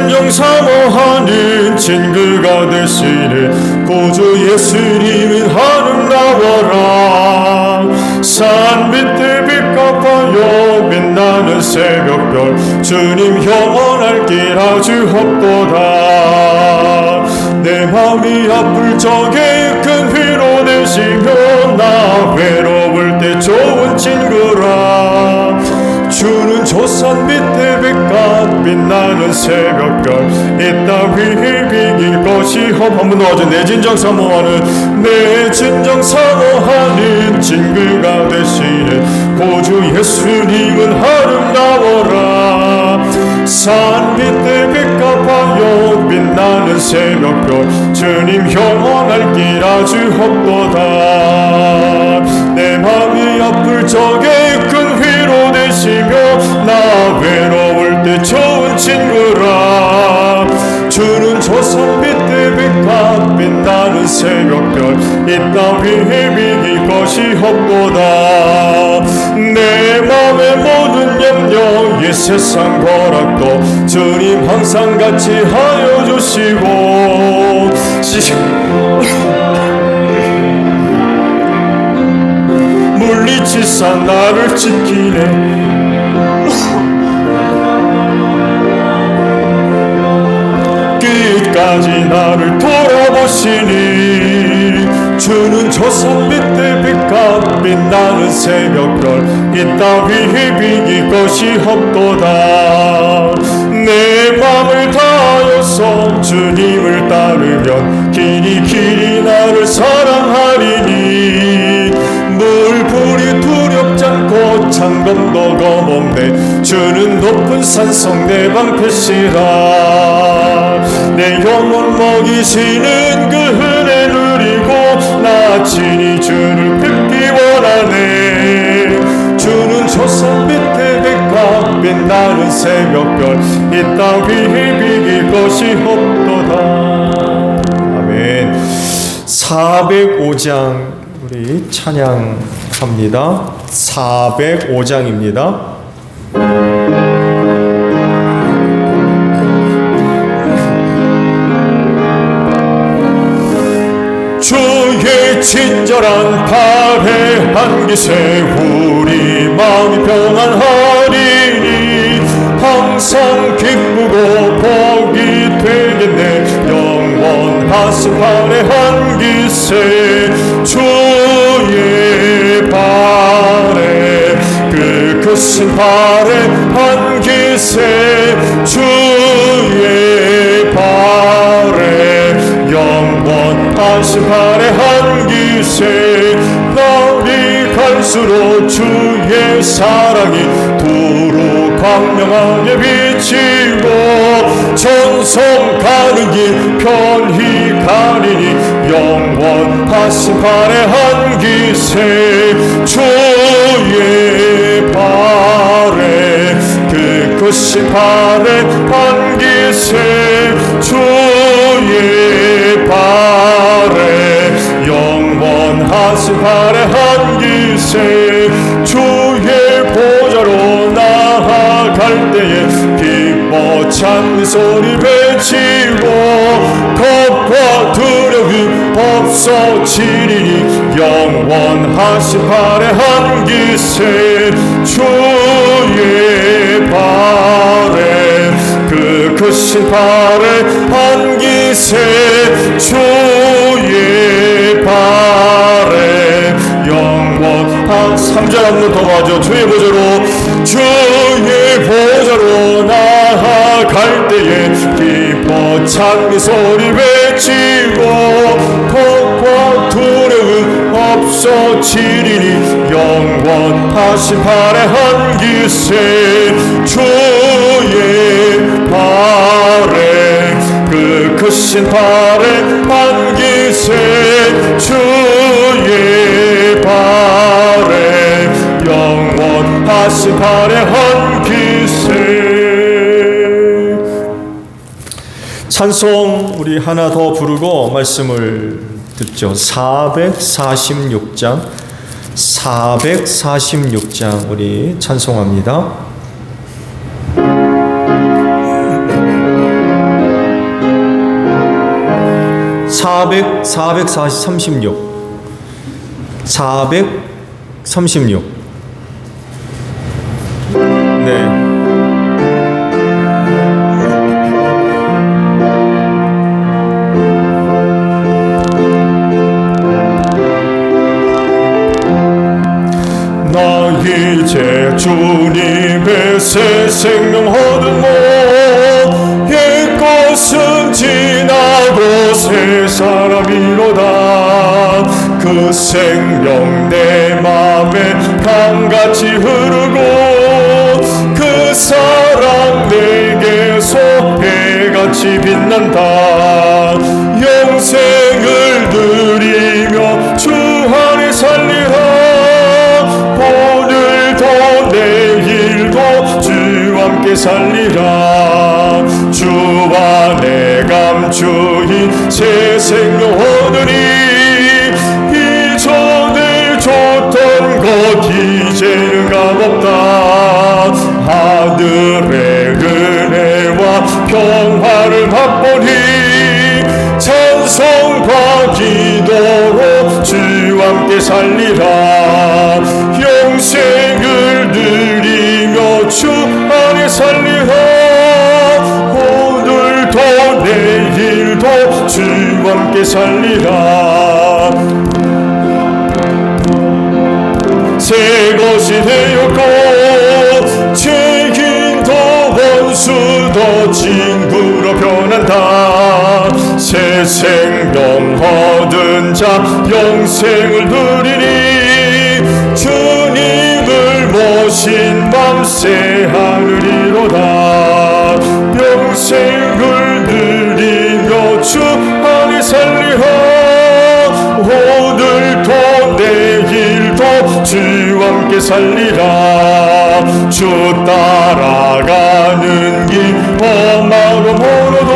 진정 사모하는 친구가 되시는 구주 예수님은 하늘 나와라. 산 밑에 빛과 파여 빛나는 새벽별 주님 영원할 길 아주 헛도다. 내 맘이 아플 적에 큰 위로 되시며 나 외로울 때 좋은 친구라. 주는 조산 밑에 빛과 빛나는 새벽별 이따위 비길 것이 한번 더 하죠. 내 진정 사모하는 내 진정 사모하는 친구가 되시는 구주 예수님은 아름다워라. 산 밑에 빛과 파여 빛나는 새벽별 주님 영원할 길 아주 헛도다. 내 맘이 아플 적에 큰 위로 되시며 나 외로울 때 좋은 친구라. 주는 조선 빛에 빛과 빛나는 새벽별 이따위 비길 것이 없도다. 내 맘의 모든 염려 이 세상 거락도 주님 항상 같이 하여 주시고 물리치사 나를 지키네. 끝까지 나를 돌아보시니 주는 조선 빛에 빛과 빛나는 새벽별 이따위 비길 것이 없도다. 내 맘을 다하여서 주님을 따르면 길이 나를 사랑하리니 물불이 두렵지 않고 창검도 겁없네. 주는 높은 산성 내 방패시라. 내 영혼 먹이시는 그 은혜 누리고 나 친히 주를 뵙기 원하네. 주는 조선 밑에 빛과 빛나는 새벽별 이따위 비길 것이 없도다. 아멘. 405장 우리 찬양합니다. 405장입니다. 주의 친절한 팔에 안기세 우리 마음이 평안하리니 항상 기쁘고 복이 되겠네. 영원하신 팔에 안기세 주의 팔에 그 크신 팔에 안기세 주의 팔에 영원하신 팔에 안기세. 날이 갈수록 주의 사랑이 두루 광명하게 비치고 전성 가는 길 편히 가리니 영원하신 팔에 안기세 주의 팔에 그 크신 팔에 안기세 주의 팔에 영원하신 팔에 안기세. 주의 보좌로 나아갈 때에 기뻐 찬미 소리 외치고 겁과 두려움 없어지리니 영원하신 팔에 안기세 주의 팔에 그 크신 팔에 안기세 주의 팔에 영원한 3절 한번 더 가죠. 주의 보좌로 나아갈 때에 기뻐 찬미 소리 외치고 겁과 두려움 없어지리니 영원하신 팔에 안기세 주의 팔에 그 크신 팔에 안기세 주의 팔에 영원하신 팔에 안기세. 찬송 우리 하나 더 부르고 말씀을 듣죠. 446장 우리 찬송합니다. 436. 네. 나 이제 주님의 새 생명 얻은 것 옛것은 지나고 새 사람이로다. 그 생명 내 맘에 강같이 흐르고 그 사랑 내게서 해같이 빛난다. 영생을 누리며 주 안에 살리라. 오늘도 내일도 주 함께 살리라. 주 안에 감추인 새 생명 얻으니 이전에 줬던 것 이제는 값없다. 하늘의 은혜와 평화를 맛보니 찬송과 기도로 주 함께 살리라. 영생을 누리며 주 안에 살리라. 오늘도 내일도 주 함께 살리라. 새 것이 되었고 죄인도 원수도 친구로 변한다. 새 생명 얻은 자 영생을 누리니 주님을 모신 밤 새 하늘이로다. 영생을 누리며 주 안에 살리라. 오늘도 내일도 주 함께 살리라. 주 따라가는 길 험하고 멀어도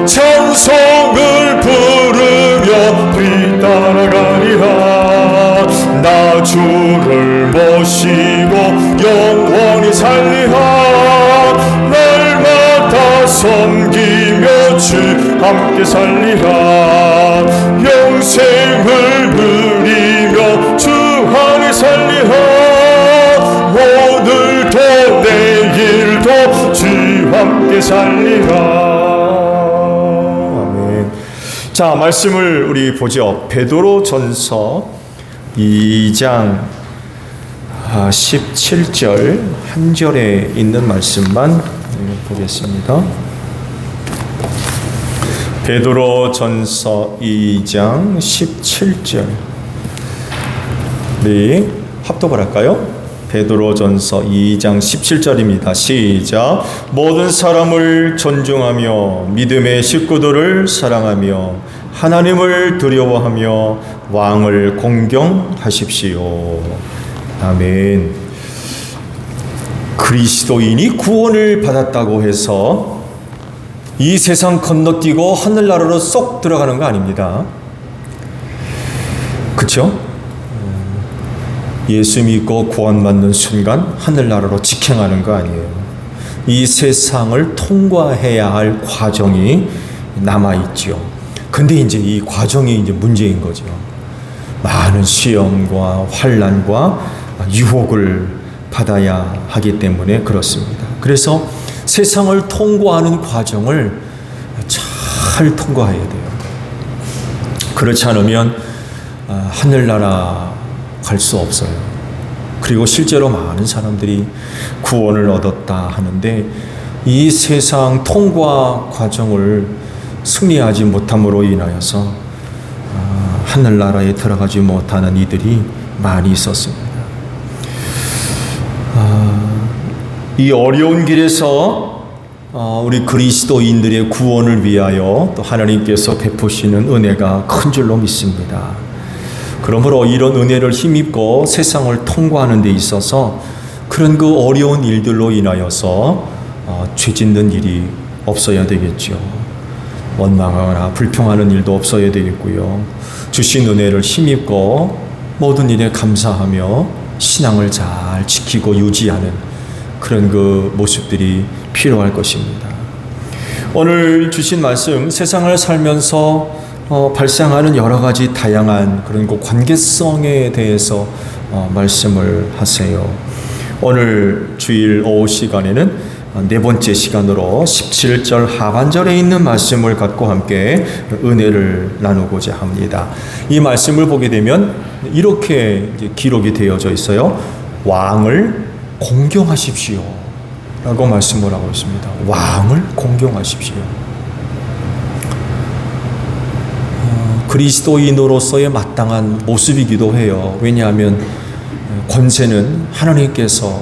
찬송을 부르며 뒤따라가리라. 나 주를 모시고 영원히 살리라. 날마다 섬기며 주 함께 살리라. 영생을 누리며 주 안에 살리라. 오늘도 내일도 주 함께 살리라. 아멘. 자, 말씀을 우리 보죠. 베드로전서 2장 17절 한 절에 있는 말씀만 보겠습니다. 베드로전서 2장 17절. 우리 합독을 할까요? 베드로전서 2장 17절입니다. 시작. 모든 사람을 존중하며 믿음의 식구들을 사랑하며 하나님을 두려워하며 왕을 공경하십시오. 아멘. 그리스도인이 구원을 받았다고 해서 이 세상 건너뛰고 하늘나라로 쏙 들어가는 거 아닙니다. 그렇죠? 예수 믿고 구원받는 순간 하늘나라로 직행하는 거 아니에요. 이 세상을 통과해야 할 과정이 남아있죠. 근데 이제 이 과정이 이제 문제인 거죠. 많은 시험과 환난과 유혹을 받아야 하기 때문에 그렇습니다. 그래서 세상을 통과하는 과정을 잘 통과해야 돼요. 그렇지 않으면 하늘나라 갈 수 없어요. 그리고 실제로 많은 사람들이 구원을 얻었다 하는데 이 세상 통과 과정을 승리하지 못함으로 인하여서 하늘나라에 들어가지 못하는 이들이 많이 있었습니다. 이 어려운 길에서 우리 그리스도인들의 구원을 위하여 또 하나님께서 베푸시는 은혜가 큰 줄로 믿습니다. 그러므로 이런 은혜를 힘입고 세상을 통과하는 데 있어서 그런 그 어려운 일들로 인하여서 죄 짓는 일이 없어야 되겠죠. 원망하거나 불평하는 일도 없어야 되겠고요. 주신 은혜를 힘입고 모든 일에 감사하며 신앙을 잘 지키고 유지하는 그런 그 모습들이 필요할 것입니다. 오늘 주신 말씀, 세상을 살면서 발생하는 여러 가지 다양한 그런 그 관계성에 대해서 말씀을 하세요. 오늘 주일 오후 시간에는 네 번째 시간으로 17절 하반절에 있는 말씀을 갖고 함께 은혜를 나누고자 합니다. 이 말씀을 보게 되면 이렇게 기록이 되어져 있어요. 왕을 공경하십시오 라고 말씀을 하고 있습니다. 왕을 공경하십시오. 그리스도인으로서의 마땅한 모습이기도 해요. 왜냐하면 권세는 하나님께서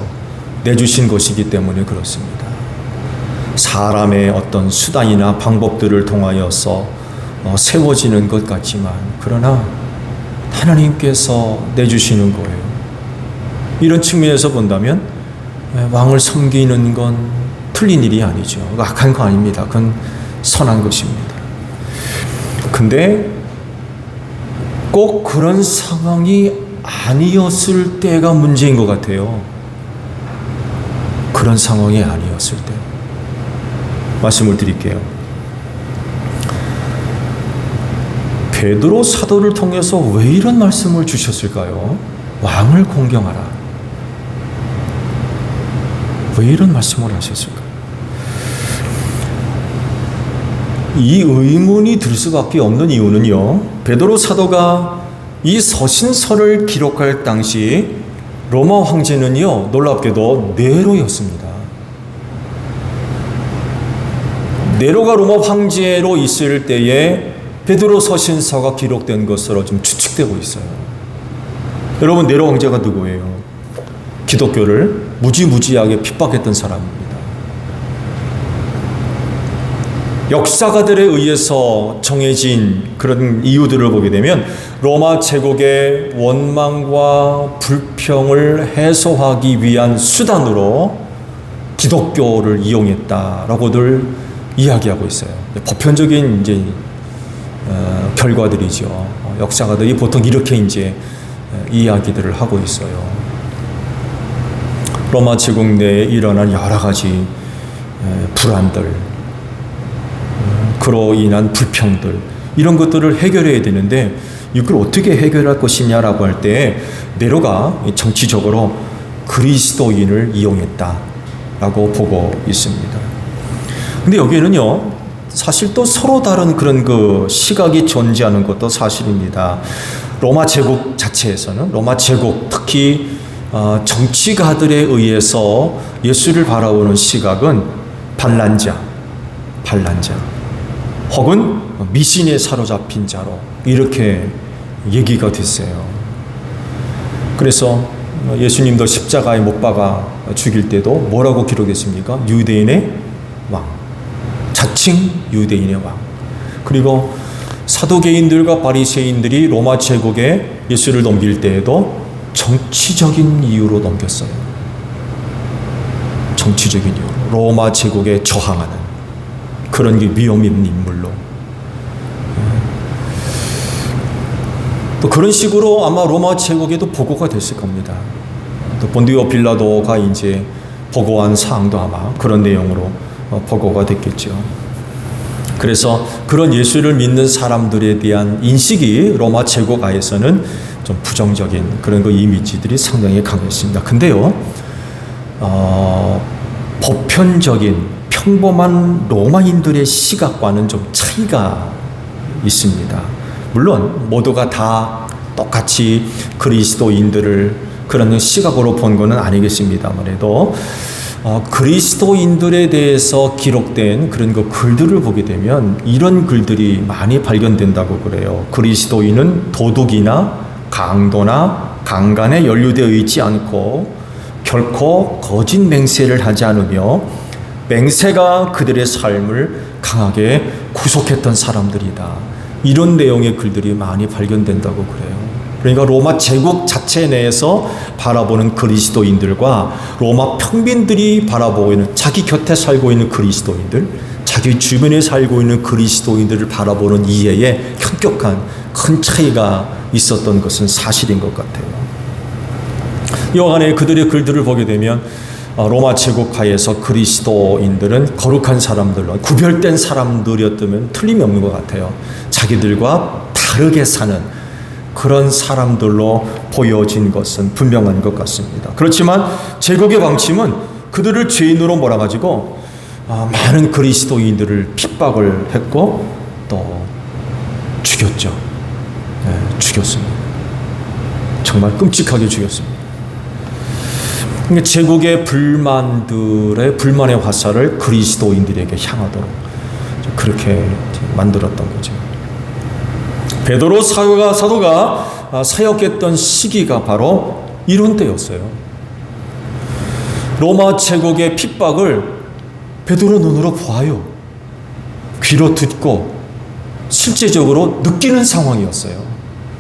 내주신 것이기 때문에 그렇습니다. 사람의 어떤 수단이나 방법들을 통하여서 세워지는 것 같지만 그러나 하나님께서 내주시는 거예요. 이런 측면에서 본다면 왕을 섬기는 건 틀린 일이 아니죠. 악한 거 아닙니다. 그건 선한 것입니다. 근데 꼭 그런 상황이 아니었을 때가 문제인 것 같아요. 그런 상황이 아니었을 때 말씀을 드릴게요. 베드로 사도를 통해서 왜 이런 말씀을 주셨을까요? 왕을 공경하라. 왜 이런 말씀을 하셨을까요? 이 의문이 들 수밖에 없는 이유는요, 베드로 사도가 이 서신서를 기록할 당시 로마 황제는요, 놀랍게도 네로였습니다. 네로가 로마 황제로 있을 때에 베드로 서신서가 기록된 것으로 좀 추측되고 있어요. 여러분, 네로 황제가 누구예요? 기독교를 무지무지하게 핍박했던 사람입니다. 역사가들에 의해서 정해진 그런 이유들을 보게 되면 로마 제국의 원망과 불평을 해소하기 위한 수단으로 기독교를 이용했다라고들 이야기하고 있어요. 보편적인 이제 결과들이죠. 역사가들이 보통 이렇게 이제 이야기들을 하고 있어요. 로마 제국 내에 일어난 여러 가지 불안들, 그로 인한 불평들, 이런 것들을 해결해야 되는데 이걸 어떻게 해결할 것이냐라고 할 때 네로가 정치적으로 그리스도인을 이용했다라고 보고 있습니다. 근데 여기에는요, 사실 또 서로 다른 그런 그 시각이 존재하는 것도 사실입니다. 로마 제국 자체에서는, 로마 제국 특히 정치가들에 의해서 예수를 바라보는 시각은 반란자 혹은 미신에 사로잡힌 자로 이렇게 얘기가 됐어요. 그래서 예수님도 십자가에 못 박아 죽일 때도 뭐라고 기록했습니까? 유대인의 왕, 자칭 유대인의 왕. 그리고 사두개인들과 바리새인들이 로마 제국에 예수를 넘길 때에도 정치적인 이유로 넘겼어요. 정치적인 이유로 로마 제국에 저항하는 그런 게 위험 있는 인물로. 또 그런 식으로 아마 로마 제국에도 보고가 됐을 겁니다. 또 본디오 빌라도가 이제 보고한 사항도 아마 그런 내용으로 보고가 됐겠죠. 그래서 그런 예수를 믿는 사람들에 대한 인식이 로마 제국 하에서는 좀 부정적인 그런 그 이미지들이 상당히 강했습니다. 근데요, 보편적인 평범한 로마인들의 시각과는 좀 차이가 있습니다. 물론 모두가 다 똑같이 그리스도인들을 그런 시각으로 본 것은 아니겠습니다만에도 그리스도인들에 대해서 기록된 그런 그 글들을 보게 되면 이런 글들이 많이 발견된다고 그래요. 그리스도인은 도둑이나 강도나 강간에 연루되어 있지 않고 결코 거짓 맹세를 하지 않으며 맹세가 그들의 삶을 강하게 구속했던 사람들이다. 이런 내용의 글들이 많이 발견된다고 그래요. 그러니까 로마 제국 자체 내에서 바라보는 그리스도인들과 로마 평민들이 바라보고 있는, 자기 곁에 살고 있는 그리스도인들, 자기 주변에 살고 있는 그리스도인들을 바라보는 이해에 현격한 큰 차이가 있었던 것은 사실인 것 같아요. 이 안에 그들의 글들을 보게 되면 로마 제국하에서 그리스도인들은 거룩한 사람들로 구별된 사람들이었다면 틀림이 없는 것 같아요. 자기들과 다르게 사는 그런 사람들로 보여진 것은 분명한 것 같습니다. 그렇지만 제국의 방침은 그들을 죄인으로 몰아가지고 많은 그리스도인들을 핍박을 했고 또 죽였죠. 죽였습니다. 정말 끔찍하게 죽였습니다. 제국의 불만의 화살을 그리스도인들에게 향하도록 그렇게 만들었던 거죠. 베드로 사도가 사역했던 시기가 바로 이런 때였어요. 로마 제국의 핍박을 베드로 눈으로 보아요. 귀로 듣고 실제적으로 느끼는 상황이었어요.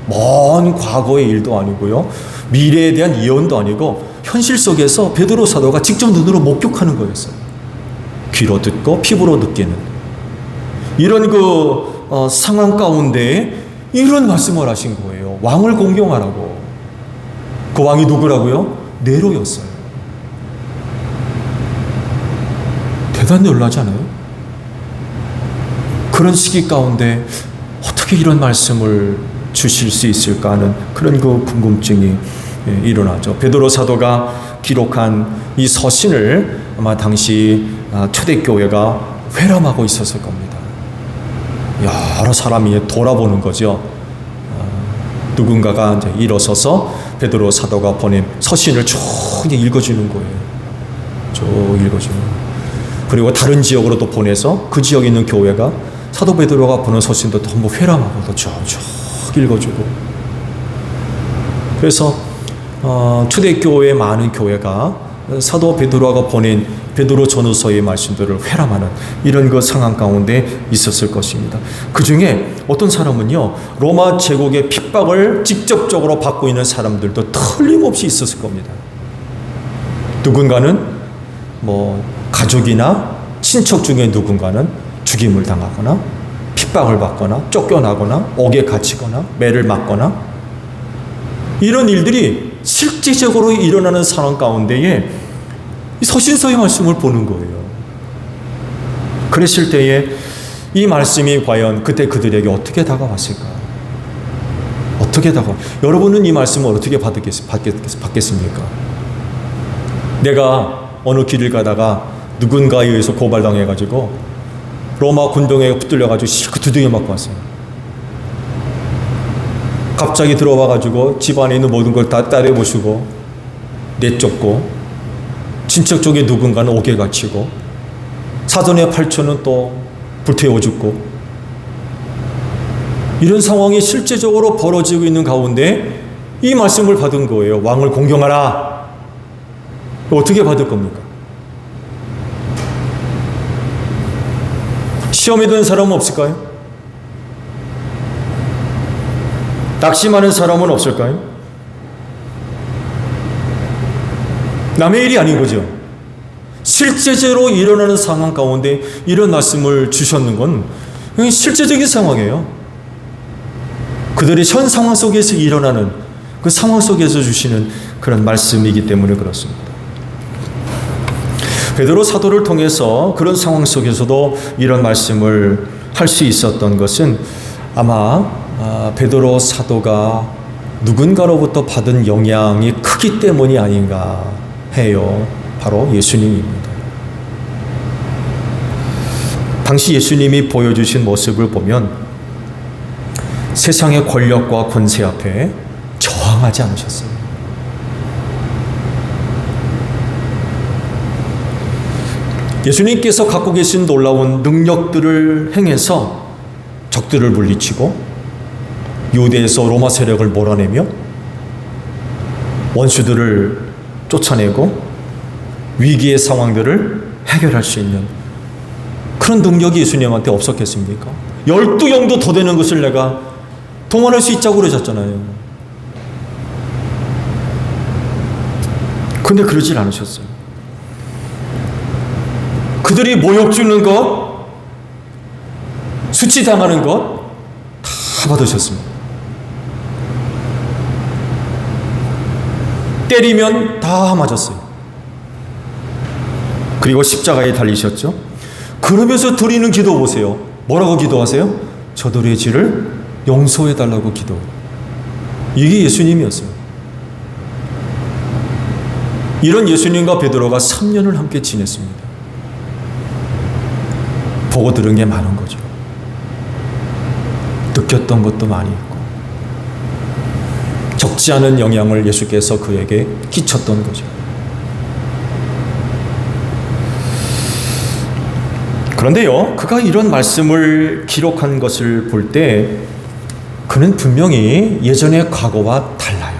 먼 과거의 일도 아니고요. 미래에 대한 예언도 아니고 현실 속에서 베드로 사도가 직접 눈으로 목격하는 거였어요. 귀로 듣고 피부로 느끼는 이런 상황 가운데 이런 말씀을 하신 거예요. 왕을 공경하라고. 그 왕이 누구라고요? 네로였어요. 대단히 놀라지 않아요? 그런 시기 가운데 어떻게 이런 말씀을 주실 수 있을까 하는 그런 궁금증이 일어나죠. 베드로 사도가 기록한 이 서신을 아마 당시 초대교회가 회람하고 있었을 겁니다. 여러 사람이 돌아보는 거죠. 누군가가 이제 일어서서 베드로 사도가 보낸 서신을 쭉 읽어주는 거예요. 쭉 읽어주는. 그리고 다른 지역으로 또 보내서 그 지역에 있는 교회가 사도 베드로가 보낸 서신도 또 한번 회람하고 또 쭉 읽어주고. 그래서 초대교회의 많은 교회가 사도 베드로가 보낸 베드로 전후서의 말씀들을 회람하는 이런 상황 가운데 있었을 것입니다. 그 중에 어떤 사람은요, 로마 제국의 핍박을 직접적으로 받고 있는 사람들도 틀림없이 있었을 겁니다. 누군가는 가족이나 친척 중에 누군가는 죽임을 당하거나 핍박을 받거나 쫓겨나거나 옥에 갇히거나 매를 맞거나 이런 일들이 실질적으로 일어나는 상황 가운데에 이 서신서의 말씀을 보는 거예요. 그랬을 때에 이 말씀이 과연 그때 그들에게 어떻게 다가왔을까? 여러분은 이 말씀을 어떻게 받겠습니까? 내가 어느 길을 가다가 누군가에 의해서 고발당해가지고 로마 군병에 붙들려가지고 실컷 두들겨 맞고 왔어요. 갑자기 들어와가지고 집안에 있는 모든 걸 다 따려보시고 내쫓고 친척 쪽에 누군가는 옥에 갇히고 사돈의 8초는 또 불태워 죽고 이런 상황이 실제적으로 벌어지고 있는 가운데 이 말씀을 받은 거예요. 왕을 공경하라. 어떻게 받을 겁니까? 시험에 든 사람은 없을까요? 낙심하는 사람은 없을까요? 남의 일이 아닌 거죠. 실제적으로 일어나는 상황 가운데 이런 말씀을 주셨는 건 실제적인 상황이에요. 그들이 현 상황 속에서 일어나는 그 상황 속에서 주시는 그런 말씀이기 때문에 그렇습니다. 베드로 사도를 통해서 그런 상황 속에서도 이런 말씀을 할 수 있었던 것은 아마 베드로 사도가 누군가로부터 받은 영향이 크기 때문이 아닌가 해요. 바로 예수님입니다. 당시 예수님이 보여주신 모습을 보면 세상의 권력과 권세 앞에 저항하지 않으셨어요. 예수님께서 갖고 계신 놀라운 능력들을 행해서 적들을 물리치고 유대에서 로마 세력을 몰아내며 원수들을 쫓아내고 위기의 상황들을 해결할 수 있는 그런 능력이 예수님한테 없었겠습니까? 12영도 더 되는 것을 내가 동원할 수 있자고 그러셨잖아요. 근데 그러질 않으셨어요. 그들이 모욕 주는 것, 수치당하는 것 다 받으셨습니다. 때리면 다 맞았어요. 그리고 십자가에 달리셨죠. 그러면서 드리는 기도 보세요. 뭐라고 기도하세요? 저들의 죄를 용서해 달라고 기도. 이게 예수님이었어요. 이런 예수님과 베드로가 3년을 함께 지냈습니다. 보고 들은 게 많은 거죠. 느꼈던 것도 많이 있고 적지 않은 영향을 예수께서 그에게 끼쳤던 거죠. 그런데요, 그가 이런 말씀을 기록한 것을 볼 때 그는 분명히 예전의 과거와 달라요.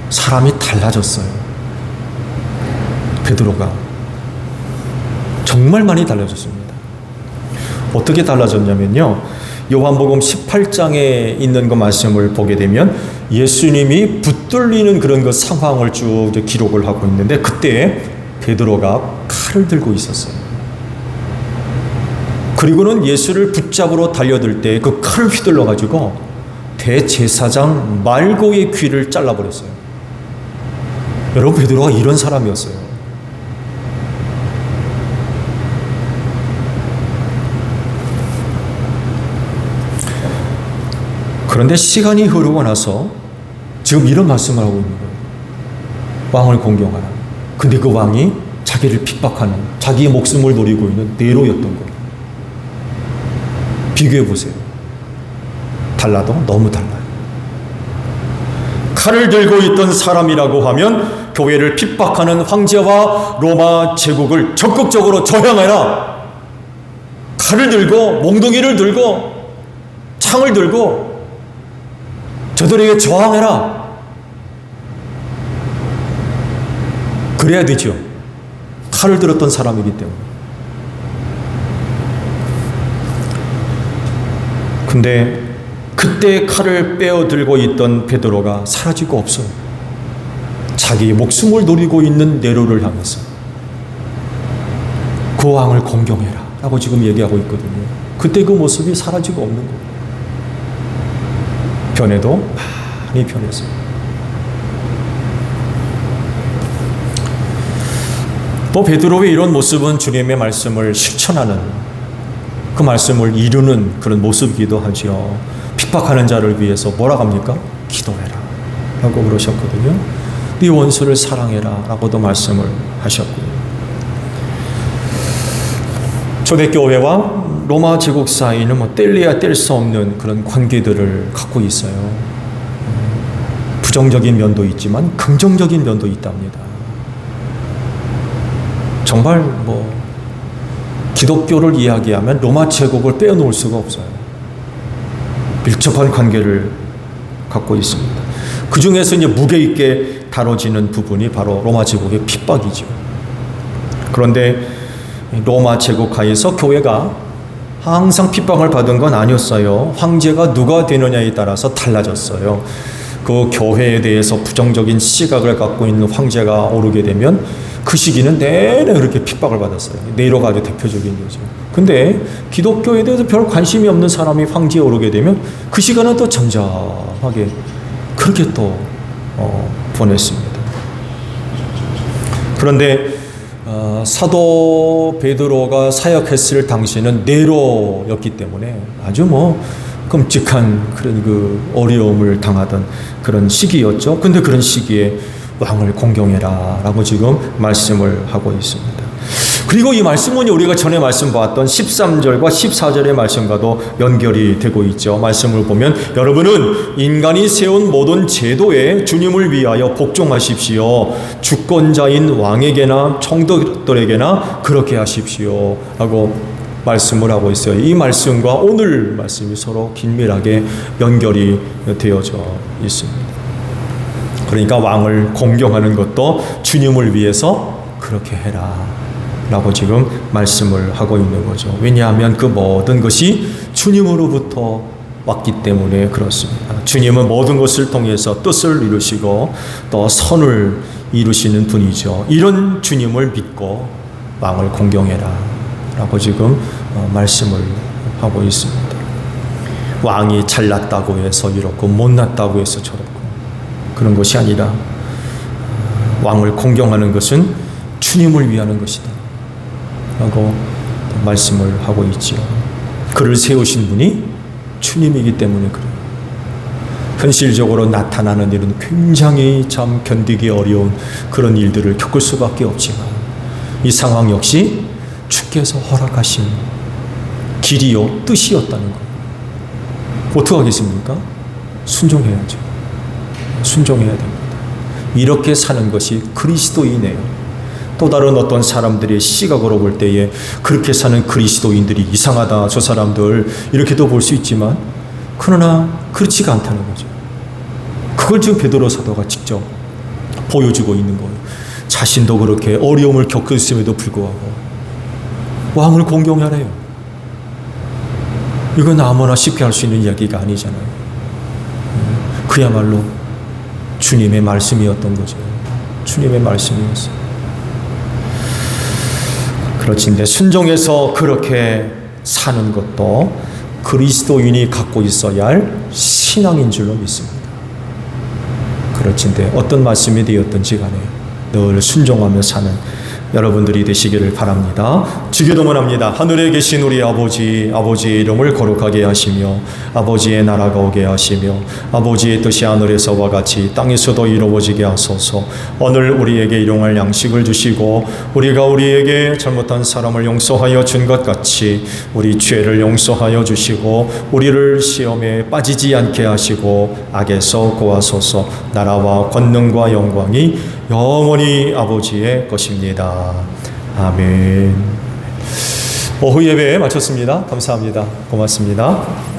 사람이 달라졌어요. 베드로가 정말 많이 달라졌습니다. 어떻게 달라졌냐면요, 요한복음 18장에 있는 그 말씀을 보게 되면 예수님이 붙들리는 그런 그 상황을 쭉 기록을 하고 있는데, 그때 베드로가 칼을 들고 있었어요. 그리고는 예수를 붙잡으러 달려들 때 그 칼을 휘둘러 가지고 대제사장 말고의 귀를 잘라버렸어요. 여러분, 베드로가 이런 사람이었어요. 그런데 시간이 흐르고 나서 지금 이런 말씀을 하고 있는 거예요. 왕을 공경하라. 근데 그 왕이 자기를 핍박하는, 자기의 목숨을 노리고 있는 네로였던 거예요. 비교해 보세요. 달라도 너무 달라요. 칼을 들고 있던 사람이라고 하면 교회를 핍박하는 황제와 로마 제국을 적극적으로 저항해라. 칼을 들고, 몽둥이를 들고, 창을 들고 저들에게 저항해라. 그래야 되죠. 칼을 들었던 사람이기 때문에. 근데 그때 칼을 빼어들고 있던 베드로가 사라지고 없어요. 자기 목숨을 노리고 있는 네로를 향해서 그 왕을 공경해라 라고 지금 얘기하고 있거든요. 그때 그 모습이 사라지고 없는 거예요. 변해도 많이 변했어요. 또 베드로의 이런 모습은 주님의 말씀을 실천하는, 그 말씀을 이루는 그런 모습이기도 하죠. 핍박하는 자를 위해서 뭐라고 합니까? 기도해라 라고 그러셨거든요. 네 원수를 사랑해라 라고도 말씀을 하셨고요. 초대교회와 로마 제국 사이는 뭐 뗄래야 뗄 수 없는 그런 관계들을 갖고 있어요. 부정적인 면도 있지만 긍정적인 면도 있답니다. 정말 뭐 기독교를 이야기하면 로마 제국을 빼어놓을 수가 없어요. 밀접한 관계를 갖고 있습니다. 그 중에서 이제 무게 있게 다뤄지는 부분이 바로 로마 제국의 핍박이죠. 그런데 로마 제국 하에서 교회가 항상 핍박을 받은 건 아니었어요. 황제가 누가 되느냐에 따라서 달라졌어요. 그 교회에 대해서 부정적인 시각을 갖고 있는 황제가 오르게 되면 그 시기는 내내 그렇게 핍박을 받았어요. 네로가 아주 대표적인 거죠. 근데 기독교에 대해서 별 관심이 없는 사람이 황제에 오르게 되면 그 시간은 또 잠잠하게 그렇게 또 보냈습니다. 그런데 사도 베드로가 사역했을 당시에는 네로였기 때문에 아주 뭐 끔찍한 그런 그 어려움을 당하던 그런 시기였죠. 근데 그런 시기에 왕을 공경해라 라고 지금 말씀을 하고 있습니다. 그리고 이 말씀은 우리가 전에 말씀 봤던 13절과 14절의 말씀과도 연결이 되고 있죠. 말씀을 보면 여러분은 인간이 세운 모든 제도에 주님을 위하여 복종하십시오. 주권자인 왕에게나 총독들에게나 그렇게 하십시오 라고 말씀을 하고 있어요. 이 말씀과 오늘 말씀이 서로 긴밀하게 연결이 되어져 있습니다. 그러니까 왕을 공경하는 것도 주님을 위해서 그렇게 해라 라고 지금 말씀을 하고 있는 거죠. 왜냐하면 그 모든 것이 주님으로부터 왔기 때문에 그렇습니다. 주님은 모든 것을 통해서 뜻을 이루시고 또 선을 이루시는 분이죠. 이런 주님을 믿고 왕을 공경해라 라고 지금 말씀을 하고 있습니다. 왕이 잘났다고 해서 이렇고 못났다고 해서 저렇고 그런 것이 아니라 왕을 공경하는 것은 주님을 위하는 것이다. 라고 말씀을 하고 있지요. 그를 세우신 분이 주님이기 때문에 그래요. 현실적으로 나타나는 일은 굉장히 참 견디기 어려운 그런 일들을 겪을 수밖에 없지만 이 상황 역시 주께서 허락하신 길이요 뜻이었다는 거예요. 어떻게 하겠습니까? 순종해야죠. 순종해야 됩니다. 이렇게 사는 것이 그리스도인이에요. 또 다른 어떤 사람들의 시각으로 볼 때에 그렇게 사는 그리스도인들이 이상하다, 저 사람들 이렇게도 볼 수 있지만 그러나 그렇지가 않다는 거죠. 그걸 지금 베드로 사도가 직접 보여주고 있는 거예요. 자신도 그렇게 어려움을 겪었음에도 불구하고 왕을 공경하래요. 이건 아무나 쉽게 할 수 있는 이야기가 아니잖아요. 그야말로 주님의 말씀이었던 거죠. 주님의 말씀이었어요. 그렇지인데 순종해서 그렇게 사는 것도 그리스도인이 갖고 있어야 할 신앙인 줄로 믿습니다. 그렇지인데 어떤 말씀이 되었든지 간에 늘 순종하며 사는 여러분들이 되시기를 바랍니다. 주기도문 합니다. 하늘에 계신 우리 아버지, 아버지의 이름을 거룩하게 하시며 아버지의 나라가 오게 하시며 아버지의 뜻이 하늘에서와 같이 땅에서도 이루어지게 하소서. 오늘 우리에게 일용할 양식을 주시고 우리가 우리에게 잘못한 사람을 용서하여 준 것 같이 우리 죄를 용서하여 주시고 우리를 시험에 빠지지 않게 하시고 악에서 구하소서. 나라와 권능과 영광이 영원히 아버지의 것입니다. 아멘. 오후 예배 마쳤습니다. 감사합니다. 고맙습니다.